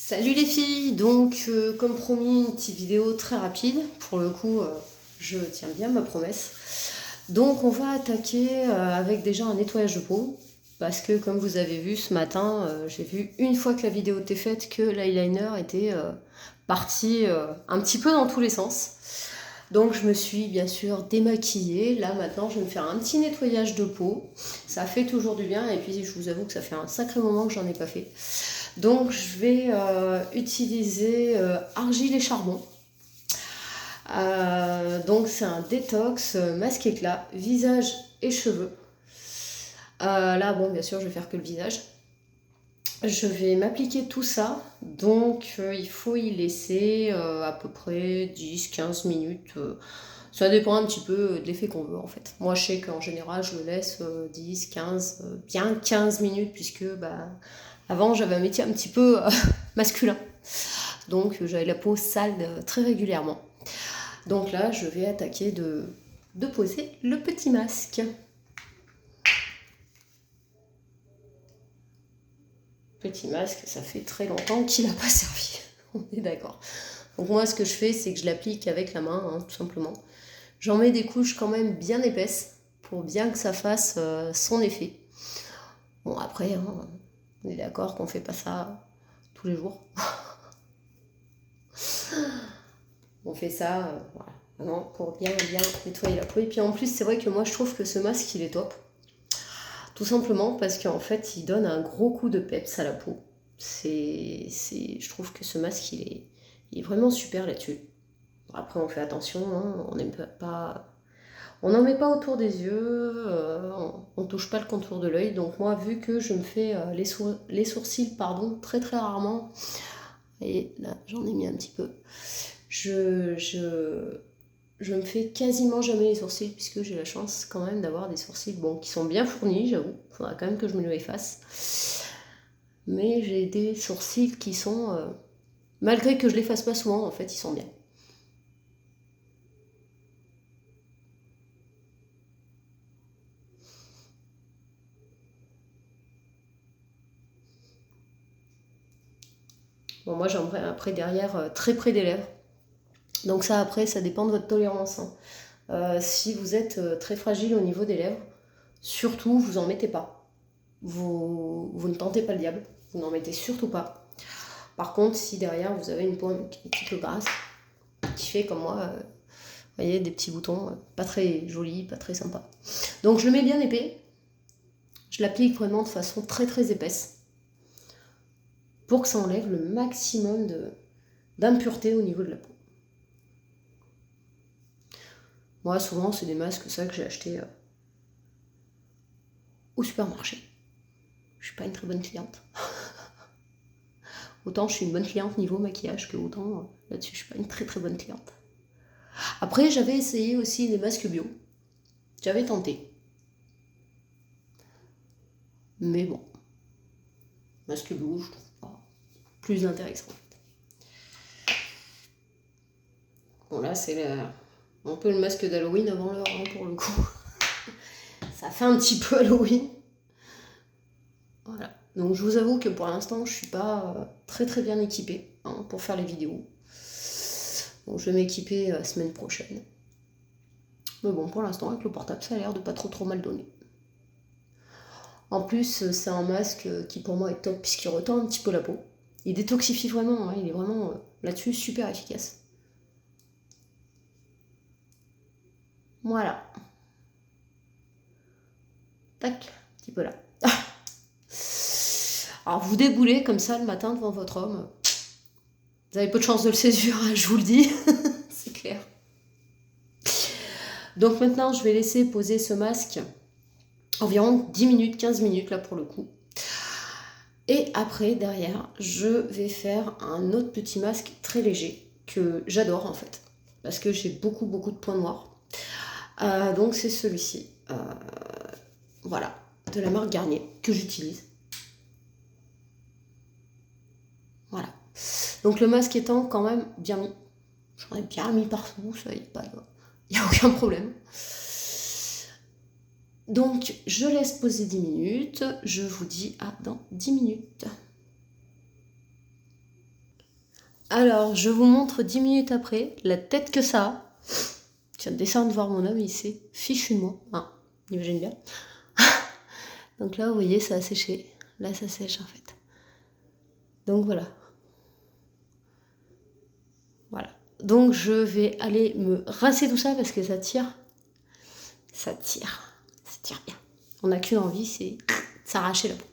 Salut les filles, donc comme promis une petite vidéo très rapide, pour le coup je tiens bien ma promesse. Donc on va attaquer avec déjà un nettoyage de peau, parce que comme vous avez vu ce matin, j'ai vu une fois que la vidéo était faite que l'eyeliner était parti un petit peu dans tous les sens. Donc je me suis bien sûr démaquillée, là maintenant je vais me faire un petit nettoyage de peau, ça fait toujours du bien et puis je vous avoue que ça fait un sacré moment que j'en ai pas fait. Donc je vais utiliser argile et charbon. Donc c'est un détox masque éclat, visage et cheveux. Là bon bien sûr je vais faire que le visage. Je vais m'appliquer tout ça, donc il faut y laisser à peu près 10-15 minutes. Ça dépend un petit peu de l'effet qu'on veut en fait. Moi je sais qu'en général je le laisse 10, 15, bien 15 minutes puisque avant j'avais un métier un petit peu masculin. Donc j'avais la peau sale très régulièrement. Donc là je vais attaquer de poser le petit masque. Petit masque, ça fait très longtemps qu'il n'a pas servi. On est d'accord. Donc moi ce que je fais c'est que je l'applique avec la main, hein, tout simplement. J'en mets des couches quand même bien épaisses pour bien que ça fasse son effet. Bon après, hein, on est d'accord qu'on fait pas ça tous les jours. On fait ça voilà, vraiment pour bien nettoyer la peau. Et puis en plus c'est vrai que moi je trouve que ce masque il est top. Tout simplement parce qu'en fait il donne un gros coup de peps à la peau. Je trouve que ce masque il est vraiment super là-dessus. Après on fait attention, hein, on n'aime pas, on n'en met pas autour des yeux, on touche pas le contour de l'œil. Donc moi vu que je me fais les sourcils pardon, très très rarement, et là j'en ai mis un petit peu, je me fais quasiment jamais les sourcils puisque j'ai la chance quand même d'avoir des sourcils bon, qui sont bien fournis, j'avoue. Il faudra quand même que je me les efface. Mais j'ai des sourcils qui sont, malgré que je les fasse pas souvent, en fait, ils sont bien. Bon, moi j'aimerais après derrière très près des lèvres. Donc ça après, ça dépend de votre tolérance, hein. Si vous êtes très fragile au niveau des lèvres, surtout vous en mettez pas. Vous ne tentez pas le diable, vous n'en mettez surtout pas. Par contre, si derrière vous avez une peau un petit peu grasse, qui fait comme moi, vous voyez, des petits boutons, pas très jolis, pas très sympas. Donc je le mets bien épais, je l'applique vraiment de façon très très épaisse, pour que ça enlève le maximum d'impureté au niveau de la peau. Moi souvent c'est des masques ça que j'ai acheté au supermarché. Je suis pas une très bonne cliente. Autant je suis une bonne cliente niveau maquillage que autant là-dessus je suis pas une très très bonne cliente. Après j'avais essayé aussi des masques bio. J'avais tenté. Mais bon, masque bio je trouve pas plus intéressant. Bon là c'est un peu le masque d'Halloween avant l'heure hein, pour le coup. Ça fait un petit peu Halloween. Voilà. Donc je vous avoue que pour l'instant je suis pas très très bien équipée hein, pour faire les vidéos. Donc je vais m'équiper la semaine prochaine. Mais bon pour l'instant avec le portable ça a l'air de pas trop mal donner. En plus c'est un masque qui pour moi est top puisqu'il retend un petit peu la peau. Il détoxifie vraiment, hein, il est vraiment là-dessus super efficace. Voilà. Tac, un petit peu là. Alors vous déboulez comme ça le matin devant votre homme. Vous avez peu de chance de le séduire, hein, je vous le dis. C'est clair. Donc maintenant je vais laisser poser ce masque environ 10 minutes, 15 minutes là pour le coup. Et après derrière je vais faire un autre petit masque très léger que j'adore en fait. Parce que j'ai beaucoup de points noirs. Donc c'est celui-ci. Voilà, de la marque Garnier que j'utilise. Voilà. Donc le masque étant quand même bien mis. J'en ai bien mis partout, ça y a aucun problème. Donc je laisse poser 10 minutes, je vous dis à dans 10 minutes. Alors, je vous montre 10 minutes après la tête que ça a. Je viens de descendre voir mon homme, il s'est fichu de moi. Hein, imagine bien. Donc là, vous voyez, ça a séché. Là, ça sèche en fait. Donc voilà. Voilà. Donc je vais aller me rincer tout ça parce que ça tire. Ça tire. Ça tire bien. On n'a qu'une envie, c'est s'arracher la peau.